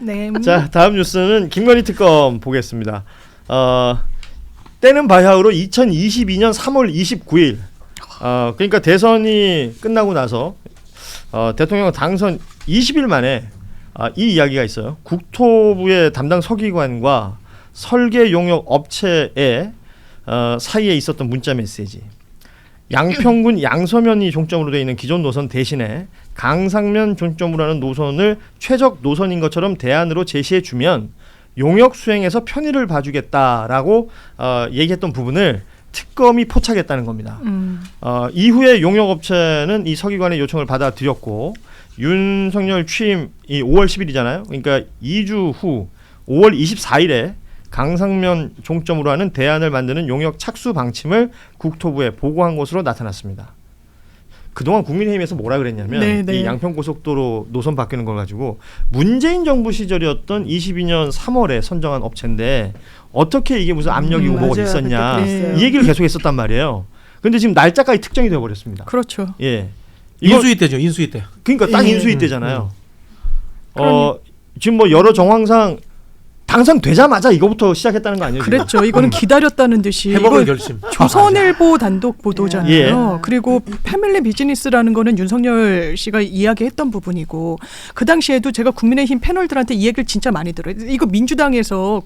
네. 자, 다음 뉴스는 김건희 특검 보겠습니다. 때는 바야흐로 2022년 3월 29일. 그러니까 대선이 끝나고 나서 대통령 당선 20일 만에 이 이야기가 있어요. 국토부의 담당 서기관과 설계 용역 업체의 사이에 있었던 문자 메시지. 양평군 양서면이 종점으로 되어 있는 기존 노선 대신에 강상면 종점으로 하는 노선을 최적 노선인 것처럼 대안으로 제시해주면 용역 수행에서 편의를 봐주겠다라고 얘기했던 부분을 특검이 포착했다는 겁니다. 이후에 용역업체는 이 서기관의 요청을 받아들였고 윤석열 취임이 5월 10일이잖아요. 그러니까 2주 후 5월 24일에 강상면 종점으로 하는 대안을 만드는 용역 착수 방침을 국토부에 보고한 것으로 나타났습니다. 그동안 국민의힘에서 뭐라 그랬냐면 네네. 이 양평고속도로 노선 바뀌는 걸 가지고 문재인 정부 시절이었던 22년 3월에 선정한 업체인데 어떻게 이게 무슨 압력이고 뭐가 맞아요. 있었냐 그때 이 얘기를 계속 했었단 말이에요. 근데 지금 날짜까지 특정이 되어버렸습니다. 그렇죠. 예, 인수위 때죠. 인수위 때. 그러니까 딱 인수위 때잖아요. 지금 뭐 여러 정황상 당선되자마자 이거부터 시작했다는 거 아니에요? 지금? 그랬죠. 이거는 기다렸다는 듯이. 해먹을 이거 결심. 조선일보 단독 보도잖아요. 예. 그리고 패밀리 비즈니스라는 거는 윤석열 씨가 이야기했던 부분이고 그 당시에도 제가 국민의힘 패널들한테 이 얘기를 진짜 많이 들어요. 이거 민주당에서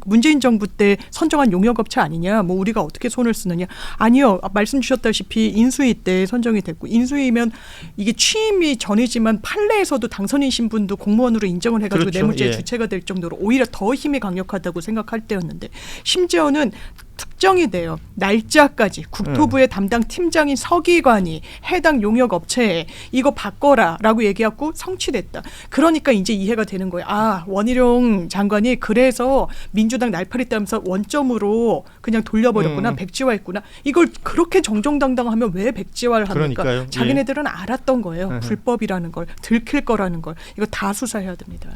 문재인 정부 때 선정한 용역업체 아니냐. 뭐 우리가 어떻게 손을 쓰느냐. 아니요. 말씀 주셨다시피 인수위 때 선정이 됐고 인수위면 이게 취임이 전이지만 판례에서도 당선인 신분도 공무원으로 인정을 해가지고 그렇죠. 뇌물죄 예. 주체가 될 정도로 오히려 더 힘이 강력하다고 생각할 때였는데 심지어는 특정이 돼요. 날짜까지 국토부의 담당 팀장인 서기관이 해당 용역업체에 이거 바꿔라라고 얘기하고 성취됐다. 그러니까 이제 이해가 되는 거예요. 아, 원희룡 장관이 그래서 민주당 날파리 따면서 원점으로 그냥 돌려버렸구나. 백지화했구나. 이걸 그렇게 정정당당하면 왜 백지화를 합니까? 그러니까요. 자기네들은 알았던 거예요. 불법이라는 걸. 들킬 거라는 걸. 이거 다 수사해야 됩니다.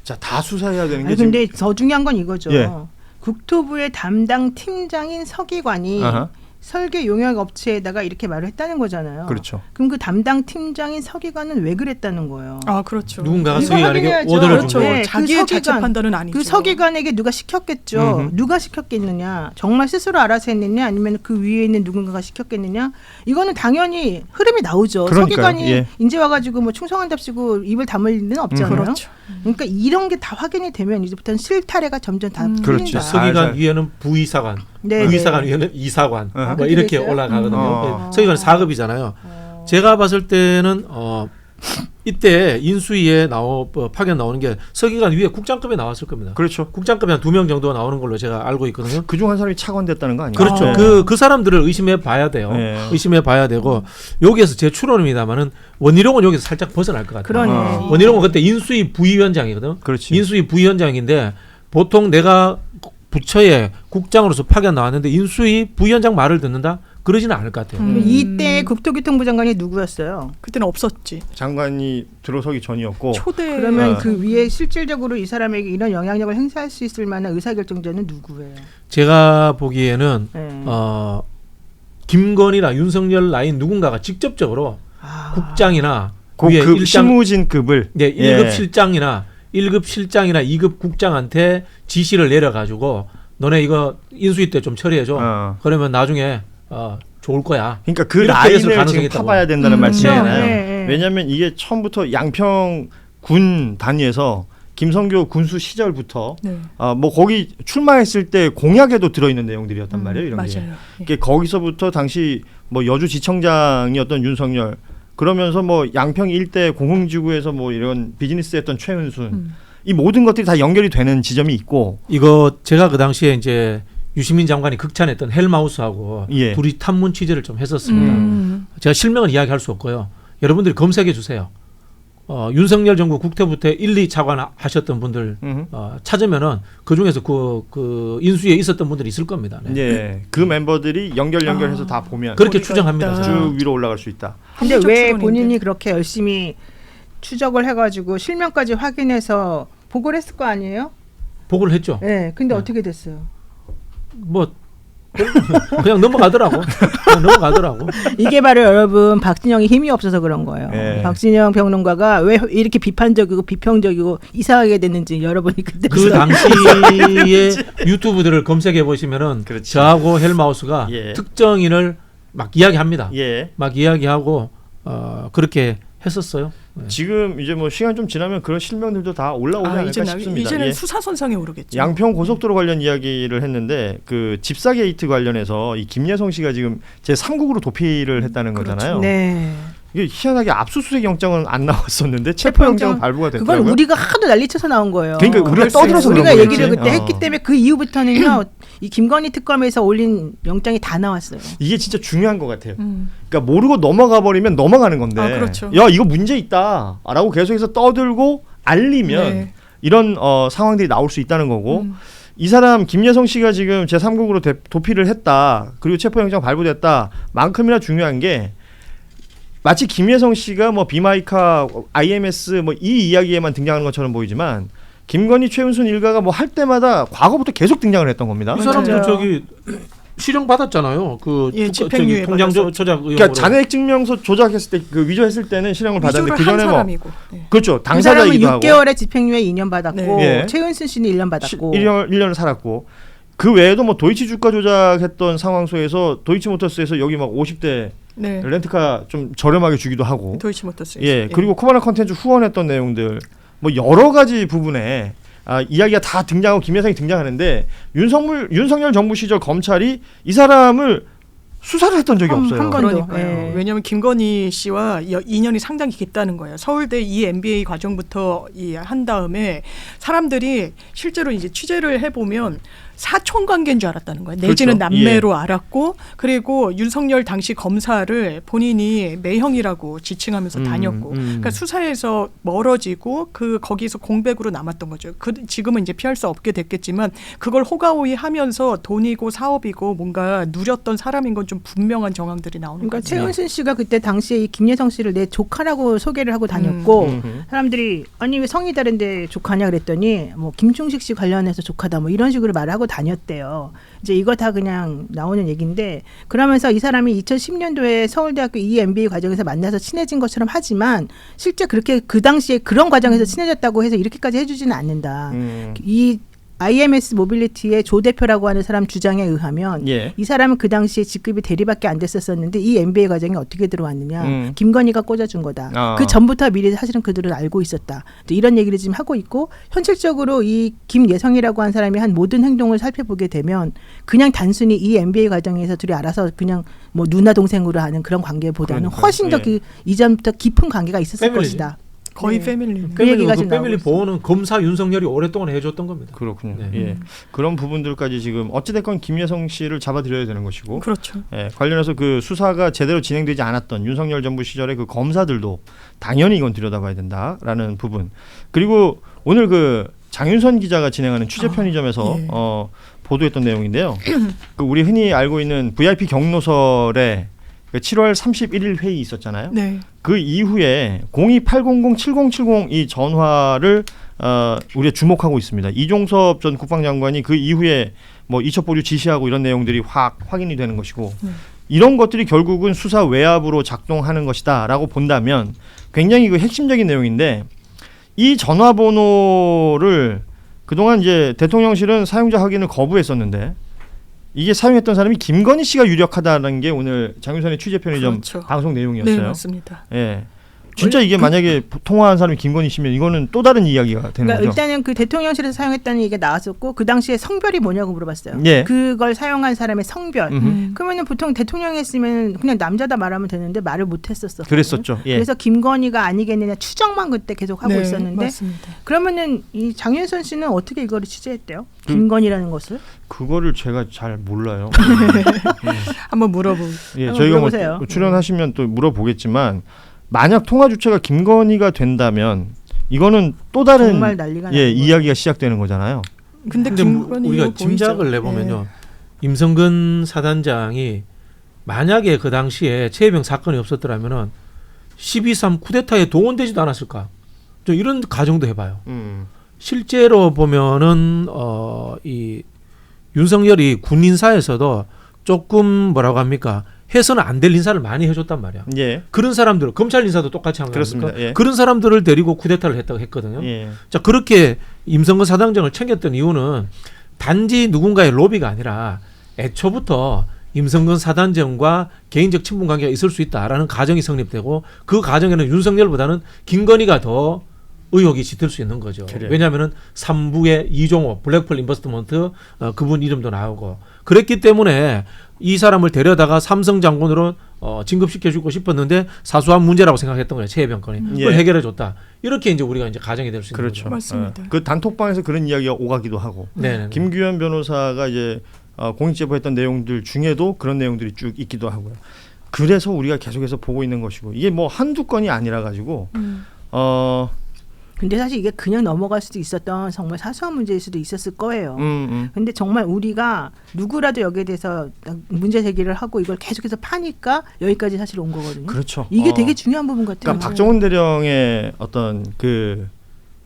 자, 다 수사해야 되는 게 아니, 지금 근데 더 중요한 건 이거죠. 예. 국토부의 담당 팀장인 서기관이 아하. 설계 용역 업체에다가 이렇게 말을 했다는 거잖아요. 그렇죠. 그럼 그 담당 팀장인 서기관은 왜 그랬다는 거예요? 아, 그렇죠. 누군가가 이거 서기관에게 확인해야죠. 오더를 그렇죠. 준 거예요. 네, 자기의 그 자체 서기관, 판단은 아니죠. 그 서기관에게 누가 시켰겠죠. 누가 시켰겠느냐? 정말 스스로 알아서 했느냐? 아니면 그 위에 있는 누군가가 시켰겠느냐? 이거는 당연히 흐름이 나오죠. 그러니까요. 서기관이 예. 이제 와가지고 뭐 충성한답시고 입을 다물 일은 없잖아요. 그렇죠. 그러니까 이런 게 다 확인이 되면 이제부터는 실타래가 점점 다 풀린다. 그렇죠. 서기관 위에는 부의사관, 네, 부의사관 네. 위에는 이사관, 어. 뭐 이렇게 그랬어요? 올라가거든요. 서기관 4급이잖아요. 제가 봤을 때는 이때 인수위에 파견 나오는 게 서기관 위에 국장급에 나왔을 겁니다. 그렇죠. 국장급이 한 2명 정도 나오는 걸로 제가 알고 있거든요. 그중 한 사람이 차관됐다는 거 아니에요? 그렇죠. 네. 그 사람들을 의심해 봐야 돼요. 네. 의심해 봐야 되고 여기에서 제 추론입니다만은 원희룡은 여기서 살짝 벗어날 것 같아요. 그러네. 원희룡은 그때 인수위 부위원장이거든. 그렇지. 인수위 부위원장인데 보통 내가 부처에 국장으로서 파견 나왔는데 인수위 부위원장 말을 듣는다? 그러지는 않을 것 같아요. 이때 국토교통부 장관이 누구였어요? 그때는 없었지. 장관이 들어서기 전이었고 초대. 그러면 그 위에 실질적으로 이 사람에게 이런 영향력을 행사할 수 있을 만한 의사결정자는 누구예요? 제가 보기에는 네. 김건희나 윤석열 라인 누군가가 직접적으로 국장이나 그 위에 실무진급을 네, 1급 실장이나 1급 실장이나 2급 국장한테 지시를 내려가지고 너네 이거 인수위 때 좀 처리해줘. 그러면 나중에 좋을 거야. 그러니까 그 이렇게 라인을 됐을 가능성이 지금 있다고. 파봐야 된다는 말씀이잖아요. 네. 왜냐하면 이게 처음부터 양평 군 단위에서 김성교 군수 시절부터 네. 뭐 거기 출마했을 때 공약에도 들어있는 내용들이었단 말이에요. 이런 게. 맞아요. 이게 거기서부터 당시 뭐 여주지청장이었던 윤석열 그러면서 뭐 양평 일대 공흥지구에서 뭐 이런 비즈니스했던 최은순 이 모든 것들이 다 연결이 되는 지점이 있고 이거 제가 그 당시에 이제 유시민 장관이 극찬했던 헬마우스하고 예. 둘이 탐문 취재를 좀 했었습니다. 제가 실명은 이야기할 수 없고요. 여러분들이 검색해 주세요. 윤석열 정부 국토부 때 1, 2 차관 하셨던 분들 찾으면은 그 중에서 그 인수위에 있었던 분들이 있을 겁니다. 네. 예. 그 멤버들이 연결해서 다 보면 그렇게 머리가 추정합니다. 있다. 저는. 쭉 위로 올라갈 수 있다. 근데 합리적 왜 추론인데. 본인이 그렇게 열심히 추적을 해가지고 실명까지 확인해서 보고를 했을 거 아니에요? 보고를 했죠. 네. 근데 어떻게 됐어요? 뭐 그냥 넘어가더라고. 그냥 넘어가더라고. 이게 바로 여러분 박진영이 힘이 없어서 그런 거예요. 네. 박진영 평론가가 왜 이렇게 비판적이고 비평적이고 이상하게 됐는지 여러분이 그때 그 당시에 유튜브들을 검색해 보시면은 그렇지. 저하고 헬마우스가 예. 특정인을 막 이야기합니다. 예. 막 이야기하고 그렇게 했었어요. 네. 지금 이제 뭐 시간 좀 지나면 그런 실명들도 다 올라오지 않을까 싶습니다. 이제는 예. 수사선상에 오르겠죠. 양평 고속도로 관련 이야기를 했는데 그 집사 게이트 관련해서 이 김예성 씨가 지금 제 3국으로 도피를 했다는 거잖아요. 네. 이게 희한하게 압수수색 영장은 안 나왔었는데 체포 영장은 발부가 그건 됐더라고요. 우리가 하도 난리쳐서 나온 거예요. 그러니까 우리가 글쎄요. 떠들어서 우리가 그런 얘기를 거겠지. 그때 했기 때문에 그 이후부터는요 이 김건희 특검에서 올린 영장이 다 나왔어요. 이게 진짜 중요한 것 같아요. 음. 그러니까 모르고 넘어가 버리면 넘어가는 건데. 아, 그렇죠. 야 이거 문제 있다라고 계속해서 떠들고 알리면 네. 이런 상황들이 나올 수 있다는 거고. 음. 이 사람 김예성 씨가 지금 제 3국으로 도피를 했다. 그리고 체포영장 발부됐다. 만큼이나 중요한 게 마치 김예성 씨가 뭐 비마이카, IMS 뭐 이 이야기에만 등장하는 것처럼 보이지만 김건희, 최은순 일가가 뭐 할 때마다 과거부터 계속 등장을 했던 겁니다. 이 사람들 맞아요. 저기 실형 받았잖아요. 그 예, 저기 집행유예 통장 받았었죠. 조작 의혹으로. 그러니까 잔액 증명서 조작했을 때 그 위조했을 때는 실형을 받았는데 위조를 그 한 전에 뭐 사람이고. 네. 그렇죠. 그 사람은 당사자이기도 하고 6개월에 집행유예 2년 받았고 네. 예. 최은순 씨는 1년 받았고 1년을 살았고 그 외에도 뭐 도이치 주가 조작했던 상황 속에서 도이치모터스에서 여기 막 50대 네. 렌트카 좀 저렴하게 주기도 하고 도이치모터스. 예 그리고 코바나 컨텐츠 후원했던 내용들 뭐 여러 가지 부분에 이야기가 다 등장하고 김여성이 등장하는데 윤석열 정부 시절 검찰이 이 사람을 수사를 했던 적이 없어요. 한 번도. 그러니까요. 예. 왜냐하면 김건희 씨와 인연이 상당히 깊다는 거예요. 서울대 이 MBA 과정부터 한 다음에 사람들이 실제로 이제 취재를 해보면 사촌 관계인 줄 알았다는 거예요. 내지는 그렇죠. 남매로 알았고 그리고 윤석열 당시 검사를 본인이 매형이라고 지칭하면서 다녔고 그러니까 수사에서 멀어지고 거기서 공백으로 남았던 거죠. 지금은 이제 피할 수 없게 됐겠지만 그걸 호가호위 하면서 돈이고 사업이고 뭔가 누렸던 사람인 건 좀 분명한 정황들이 나오는 그러니까 거죠. 최은순 씨가 그때 당시에 이 김예성 씨를 내 조카라고 소개를 하고 다녔고 음. 사람들이 아니 왜 성이 다른데 조카냐 그랬더니 뭐 김충식 씨 관련해서 조카다 뭐 이런 식으로 말을 하고 다녔대요. 이제 이거 다 그냥 나오는 얘기인데 그러면서 이 사람이 2010년도에 서울대학교 EMBA 과정에서 만나서 친해진 것처럼 하지만 실제 그렇게 그 당시에 그런 과정에서 친해졌다고 해서 이렇게까지 해주지는 않는다. 이 IMS 모빌리티의 조 대표라고 하는 사람 주장에 의하면 예. 이 사람은 그 당시에 직급이 대리밖에 안 됐었는데 이 MBA 과정이 어떻게 들어왔느냐. 김건희가 꽂아준 거다. 그 전부터 미리 사실은 그들은 알고 있었다. 또 이런 얘기를 지금 하고 있고 현실적으로 이 김예성이라고 한 사람이 한 모든 행동을 살펴보게 되면 그냥 단순히 이 MBA 과정에서 둘이 알아서 그냥 뭐 누나 동생으로 하는 그런 관계보다는 그러니까요. 훨씬 더 예. 이전부터 깊은 관계가 있었을 패밀리지. 것이다. 거의 네. 패밀리. 그 얘기가 그 지금 패밀리 나오고 보호는 검사 윤석열이 오랫동안 해줬던 겁니다. 그렇군요. 네. 예. 그런 부분들까지 지금 어찌됐건 김여성 씨를 잡아들여야 되는 것이고 그렇죠. 예, 관련해서 그 수사가 제대로 진행되지 않았던 윤석열 정부 시절의 그 검사들도 당연히 이건 들여다봐야 된다라는 부분. 그리고 오늘 그 장윤선 기자가 진행하는 취재 편의점에서 예. 보도했던 내용인데요. 그 우리 흔히 알고 있는 VIP 경로설에 그 7월 31일 회의 있었잖아요. 네. 그 이후에 02-800-7070 이 전화를 우리가 주목하고 있습니다. 이종섭 전 국방장관이 그 이후에 뭐 이첩 보류 지시하고 이런 내용들이 확인이 되는 것이고 이런 것들이 결국은 수사 외압으로 작동하는 것이다라고 본다면 굉장히 그 핵심적인 내용인데 이 전화번호를 그동안 이제 대통령실은 사용자 확인을 거부했었는데 이게 사용했던 사람이 김건희 씨가 유력하다는 게 오늘 장윤선의 취재 편의점 그렇죠. 방송 내용이었어요. 네, 맞습니다. 예. 진짜 이게 만약에 통화한 사람이 김건희 씨면 이거는 또 다른 이야기가 되는 그러니까 거죠. 일단은 그 대통령실에서 사용했다는 얘기가 나왔었고 그 당시에 성별이 뭐냐고 물어봤어요. 예. 그걸 사용한 사람의 성별. 음흠. 그러면은 보통 대통령이 했으면 그냥 남자다 말하면 되는데 말을 못 했었어. 그랬었죠. 예. 그래서 김건희가 아니겠느냐 추정만 그때 계속 하고 네, 있었는데 맞습니다. 그러면은 이 장윤선 씨는 어떻게 이거를 취재했대요? 김건희라는 것을? 그거를 제가 잘 몰라요. 한번 물어보고. 예, 한번 저희가 뭐 물어보세요. 출연하시면 또 물어보겠지만 만약 통화 주체가 김건희가 된다면 이거는 또 다른 정말 난리가 예, 나는 거예요. 이야기가 시작되는 거잖아요. 근데 근데 김건희 우리가 보이죠? 짐작을 내보면요. 네. 임성근 사단장이 만약에 그 당시에 최혜병 사건이 없었더라면은 12.3 쿠데타에 동원되지도 않았을까? 좀 이런 가정도 해봐요. 실제로 보면은 이 윤석열이 군인사에서도 조금 뭐라고 합니까? 해서는 안 될 인사를 많이 해줬단 말이야. 예. 그런 사람들 검찰 인사도 똑같이 한 그렇습니다. 거니까 예. 그런 사람들을 데리고 쿠데타를 했다고 했거든요. 예. 자 그렇게 임성근 사단장을 챙겼던 이유는 단지 누군가의 로비가 아니라 애초부터 임성근 사단장과 개인적 친분 관계가 있을 수 있다라는 가정이 성립되고 그 가정에는 윤석열보다는 김건희가 더 의혹이 짙을 수 있는 거죠. 그래요. 왜냐하면은 3부의 이종호 블랙펄 인버스트먼트 그분 이름도 나오고 그랬기 때문에 이 사람을 데려다가 삼성 장군으로 진급시켜주고 싶었는데 사소한 문제라고 생각했던 거예요. 최혜병건이 그걸 예. 해결해줬다. 이렇게 이제 우리가 이제 가정이 될 수 있는 그렇죠. 거죠. 맞습니다. 그 단톡방에서 그런 이야기가 오가기도 하고 네네. 김규현 변호사가 이제 공익제보했던 내용들 중에도 그런 내용들이 쭉 있기도 하고요. 그래서 우리가 계속해서 보고 있는 것이고 이게 뭐 한두 건이 아니라 가지고 근데 사실 이게 그냥 넘어갈 수도 있었던 정말 사소한 문제일 수도 있었을 거예요. 근데 정말 우리가 누구라도 여기에 대해서 문제 제기를 하고 이걸 계속해서 파니까 여기까지 사실 온 거거든요. 그렇죠. 이게 되게 중요한 부분 같아요. 그러니까 박정훈 대령의 어떤 그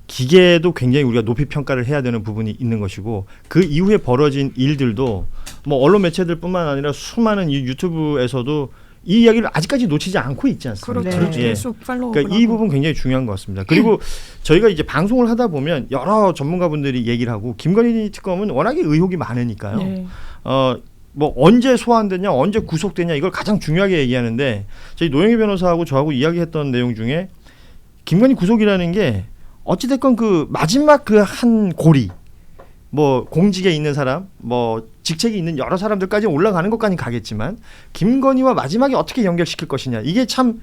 기계도 굉장히 우리가 높이 평가를 해야 되는 부분이 있는 것이고 그 이후에 벌어진 일들도 뭐 언론 매체들뿐만 아니라 수많은 이 유튜브에서도 이 이야기를 아직까지 놓치지 않고 있지 않습니까? 그렇죠. 그렇죠. 네. 계속 팔로우. 그러니까 이 부분 굉장히 중요한 것 같습니다. 그리고 저희가 이제 방송을 하다 보면 여러 전문가분들이 얘기를 하고 김건희 특검은 워낙에 의혹이 많으니까요. 네. 뭐 언제 소환되냐, 언제 구속되냐 이걸 가장 중요하게 얘기하는데 저희 노영희 변호사하고 저하고 이야기했던 내용 중에 김건희 구속이라는 게 어찌됐건 그 마지막 그 한 고리 뭐 공직에 있는 사람, 뭐 직책이 있는 여러 사람들까지 올라가는 것까지 가겠지만 김건희와 마지막에 어떻게 연결시킬 것이냐 이게 참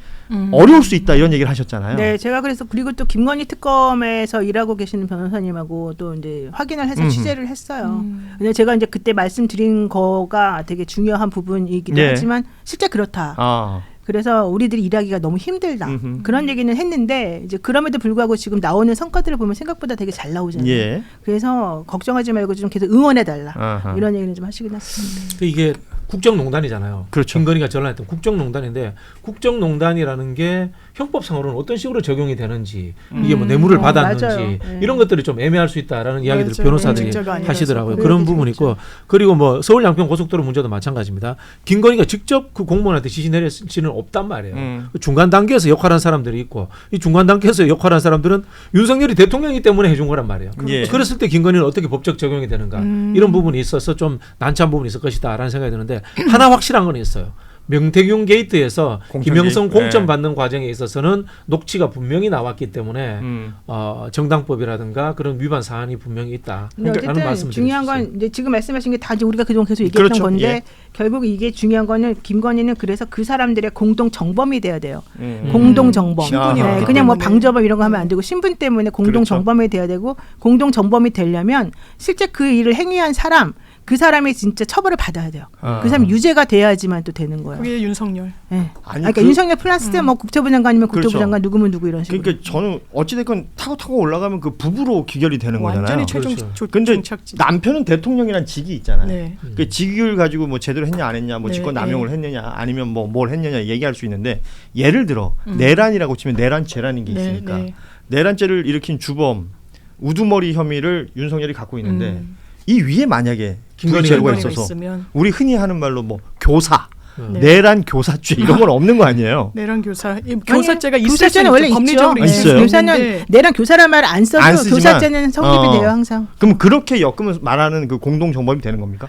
어려울 수 있다 이런 얘기를 하셨잖아요. 네, 제가 그래서 그리고 또 김건희 특검에서 일하고 계시는 변호사님하고 또 이제 확인을 해서 취재를 했어요. 근데 제가 이제 그때 말씀드린 거가 되게 중요한 부분이기도 네. 하지만 실제 그렇다. 아, 그래서 우리들이 일하기가 너무 힘들다. 음흠. 그런 얘기는 했는데 이제 그럼에도 불구하고 지금 나오는 성과들을 보면 생각보다 되게 잘 나오잖아요. 예. 그래서 걱정하지 말고 좀 계속 응원해달라. 아하. 이런 얘기는 좀 하시긴 했습니다. 이게 국정농단이잖아요. 그렇죠. 김건희가 전화했던 국정농단인데 국정농단이라는 게 형법상으로는 어떤 식으로 적용이 되는지 이게 뭐 뇌물을 받았는지 맞아요. 네. 이런 것들이 좀 애매할 수 있다라는 이야기들 맞아요. 변호사들이 공직자가 아니라서. 하시더라고요. 그래요. 그런 그렇죠. 부분이 있고 그리고 뭐 서울 양평 고속도로 문제도 마찬가지입니다. 김건희가 직접 그 공무원한테 지시 내릴지는 없단 말이에요. 그 중간 단계에서 역할한 사람들이 있고 이 중간 단계에서 역할한 사람들은 윤석열이 대통령이기 때문에 해준 거란 말이에요. 예. 그랬을 때 김건희는 어떻게 법적 적용이 되는가 이런 부분이 있어서 좀 난처한 부분이 있을 것이다라는 생각이 드는데 하나 확실한 건 있어요. 명태균 게이트에서 공천 김영성 게이트. 공천 네. 받는 과정에 있어서는 녹취가 분명히 나왔기 때문에 정당법이라든가 그런 위반 사안이 분명히 있다. 근데 라는 어쨌든 말씀을 중요한 드릴 수 건 이제 지금 말씀하신 게 다 이제 우리가 그동안 계속 얘기했던 그렇죠. 건데 예. 결국 이게 중요한 거는 김건희는 그래서 그 사람들의 공동 정범이 돼야 돼요. 음. 공동 정범. 신분이 없기 그냥 뭐 때문에. 방조범 이런 거 하면 안 되고 신분 때문에 공동 그렇죠. 정범이 돼야 되고 공동 정범이 되려면 실제 그 일을 행위한 사람 그 사람이 진짜 처벌을 받아야 돼요. 아. 그 사람이 유죄가 돼야지만 또 되는 거예요. 그게 윤석열. 네. 아니, 그러니까 그- 윤석열 플러스 뭐 국토부 장관이면 국토부 그렇죠. 장관 누구면 누구 이런 식으로. 그러니까 저는 어찌됐건 타고 올라가면 그 부부로 귀결이 되는 거잖아요. 완전히 최종 그렇죠. 근데 종착지. 남편은 대통령이란 직이 있잖아요. 네. 그 직을 가지고 뭐 제대로 했냐 안 했냐, 뭐 네, 직권 남용을 네. 했느냐, 아니면 뭐 뭘 했느냐 얘기할 수 있는데 예를 들어 내란이라고 치면 내란죄라는 게 네, 있으니까 네. 내란죄를 일으킨 주범 우두머리 혐의를 윤석열이 갖고 있는데 이 위에 만약에 김건희가 불체류가 김건희가 있어서 있으면 우리 흔히 하는 말로 뭐 교사, 네. 내란 교사죄 이런 건 없는 거 아니에요? 내란 교사, 이 교사죄가 있을 교사죄는 수는 원래 있죠. 법리적으로 있죠. 있어요. 교사는 내란 교사란 말 안 써도 안 쓰지만, 교사죄는 성립이 돼요 항상. 그럼 그렇게 엮으면 말하는 그 공동 정범이 되는 겁니까?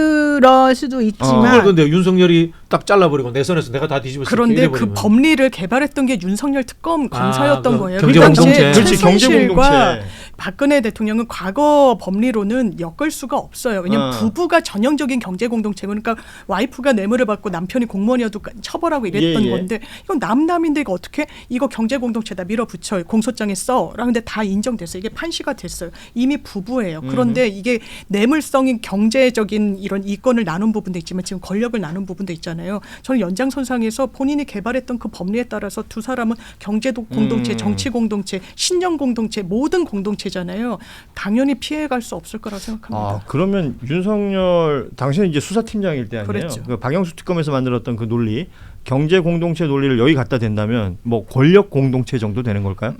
그럴 수도 그걸 있지만 근데 윤석열이 딱 잘라버리고 내 손에서 내가 다 뒤집어서 그런데 그 법리를 개발했던 게 윤석열 특검 검사였던 그 거예요. 경제 그 당시에 공동체. 그렇지, 경제 최순실과 공동체. 박근혜 대통령은 과거 법리로는 엮을 수가 없어요. 왜냐하면 부부가 전형적인 경제 공동체 그러니까 와이프가 뇌물을 받고 남편이 공무원이어도 처벌하고 이랬던 예, 예. 건데 이건 남남인데 이거 어떻게 이거 경제 공동체다 밀어붙여 공소장에 써. 라는데 다 인정됐어요. 이게 판시가 됐어요. 이미 부부예요. 그런데 이게 뇌물성인 경제적인 이런 이권을 나눈 부분도 있지만 지금 권력을 나눈 부분도 있잖아요. 저는 연장선상에서 본인이 개발했던 그 법리에 따라서 두 사람은 경제도 공동체, 정치 공동체, 신념 공동체 모든 공동체잖아요. 당연히 피해갈 수 없을 거라고 생각합니다. 아 그러면 윤석열 당시에 이제 수사팀장일 때 아니에요? 그랬죠. 그 박영수 특검에서 만들었던 그 논리, 경제 공동체 논리를 여기 갖다 댄다면 뭐 권력 공동체 정도 되는 걸까요?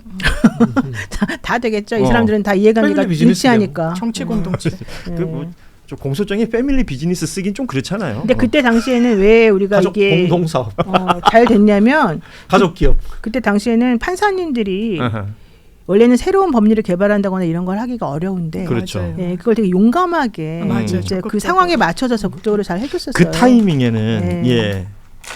다 되겠죠. 이 사람들은 다 이해관계가 패밀리 비즈니스죠. 일치하니까. 정치 공동체. 그 뭐 좀 공소장에 패밀리 비즈니스 쓰긴 좀 그렇잖아요. 근데 그때 당시에는 왜 우리가 가족 이게 공동사업, 잘 됐냐면 가족 기업. 그때 당시에는 판사님들이 아하. 원래는 새로운 법리를 개발한다거나 이런 걸 하기가 어려운데 그렇죠. 맞아요. 예, 그걸 되게 용감하게 맞아요. 이제 그 적극적으로. 상황에 맞춰서 적극적으로 잘 해줬었어요. 그 타이밍에는 네. 예.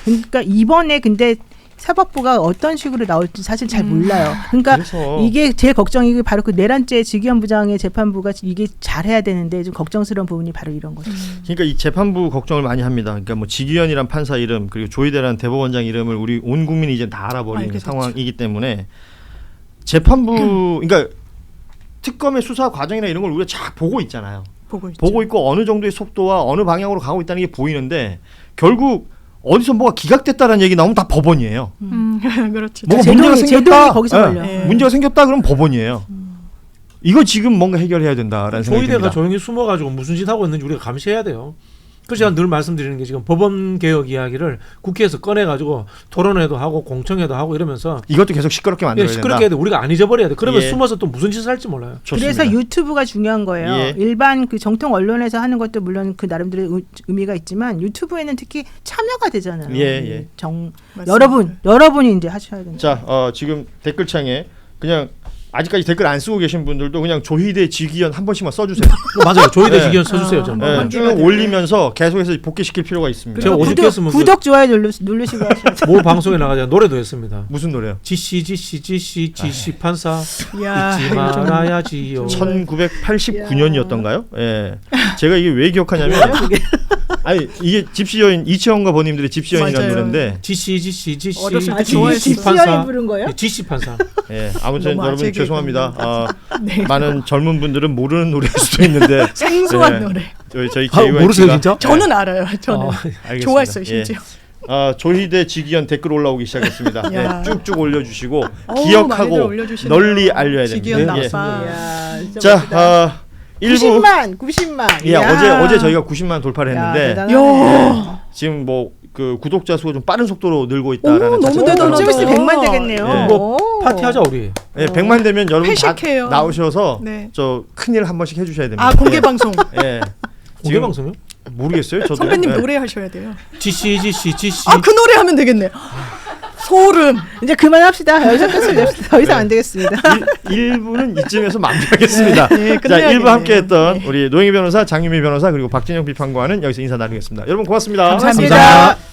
그러니까 이번에 근데 사법부가 어떤 식으로 나올지 사실 잘 몰라요. 그러니까 그래서 이게 제일 걱정이 바로 그 내란죄 지기현 부장의 재판부가 이게 잘해야 되는데 좀 걱정스러운 부분이 바로 이런 거죠. 그러니까 이 재판부 걱정을 많이 합니다. 그러니까 뭐 지기현이란 판사 이름 그리고 조희대란 대법원장 이름을 우리 온 국민이 이제 다 알아버리는 알게 됐죠. 상황이기 때문에 재판부 그러니까 특검의 수사 과정이나 이런 걸 우리가 잘 보고 있잖아요. 보고 있죠. 보고 있고 어느 정도의 속도와 어느 방향으로 가고 있다는 게 보이는데 결국 어디서 뭐가 기각됐다는 얘기 나오면 다 법원이에요. 그렇죠. 뭐가 제동이- 문제가 제동이 생겼다. 거기서 예, 걸려. 예. 문제가 생겼다 그러면 법원이에요. 이거 지금 뭔가 해결해야 된다라는 생각이 조희대가 듭니다. 조용히 숨어가지고 무슨 짓 하고 있는지 우리가 감시해야 돼요. 그래서 제가 늘 말씀드리는 게 지금 법원 개혁 이야기를 국회에서 꺼내가지고 토론회도 하고 공청회도 하고 이러면서 이것도 계속 시끄럽게 만들어야 된다. 시끄럽게 해야 돼. 우리가 안 잊어버려야 돼. 그러면 예. 숨어서 또 무슨 짓을 할지 몰라요. 좋습니다. 그래서 유튜브가 중요한 거예요. 예. 일반 그 정통 언론에서 하는 것도 물론 그 나름대로 의미가 있지만 유튜브에는 특히 참여가 되잖아요. 예, 예. 여러분이 이제 하셔야 된다. 자, 지금 댓글창에 그냥 아직까지 댓글 안 쓰고 계신 분들도 그냥 조희대 지기현 한 번씩만 써주세요. 맞아요. 조희대 네. 지기현 써주세요. 좀. 네, 쭉 올리면서 계속해서 복귀시킬 필요가 있습니다. 제가 오죽 했으면 구독 좋아요 누르시고 하셔야죠. 모 방송에 나가자 노래도 했습니다. 무슨 노래요? 지시 판사 야, 잊지 말아야지요. 1989년이었던가요? 예. 제가 이게 왜 기억하냐면 아니 이게 집시 여인 이채원과 버님들의 집시 여인이라는 맞아요. 노래인데 지시 어렸을 때 아, 좋아했어요. 집시여인 부른 거예요? 지시 판사. 예. 아무튼 너무 여러분 아재 죄송합니다. 네. 많은 젊은 분들은 모르는 노래일 수도 있는데 생소한 예. 노래. 저희 모르세요 KYT 가 진짜? 저는 알아요. 저는 알겠습니다. 좋아했어요 예. 심지어. 조희대 지기현 댓글 올라오기 시작했습니다. 야. 예, 쭉쭉 올려주시고 어우, 기억하고 많이들 올려주시네요. 널리 알려야 됩니다. 지기현 예. 나빠. 이야, 진짜 자, 멋지다. 90만. 예, 어제 저희가 90만 돌파를 했는데 야. 지금 뭐 그 구독자 수가 좀 빠른 속도로 늘고 있다라는 너무 자체가 대단하다. 좀 있으면 100만 되겠네요. 예. 뭐 파티하자 우리. 예, 100만 되면 여러분 다 회식해요. 나오셔서 네. 저 큰일 한 번씩 해주셔야 됩니다. 아 공개 방송. 예. 공개 지금 방송요? 모르겠어요. 저도 선배님 예. 노래 하셔야 돼요. 지시. 아 그 노래 하면 되겠네. 소름. 이제 그만합시다. 여기서 끝을 냅시다. 더 이상 안 되겠습니다. 1부는 이쯤에서 마무리하겠습니다. 네, 자, 끝내야겠네요. 1부 함께했던 네. 우리 노영희 변호사, 장유미 변호사 그리고 박진영 비판관은 여기서 인사드리겠습니다. 여러분 고맙습니다. 감사합니다. 감사합니다.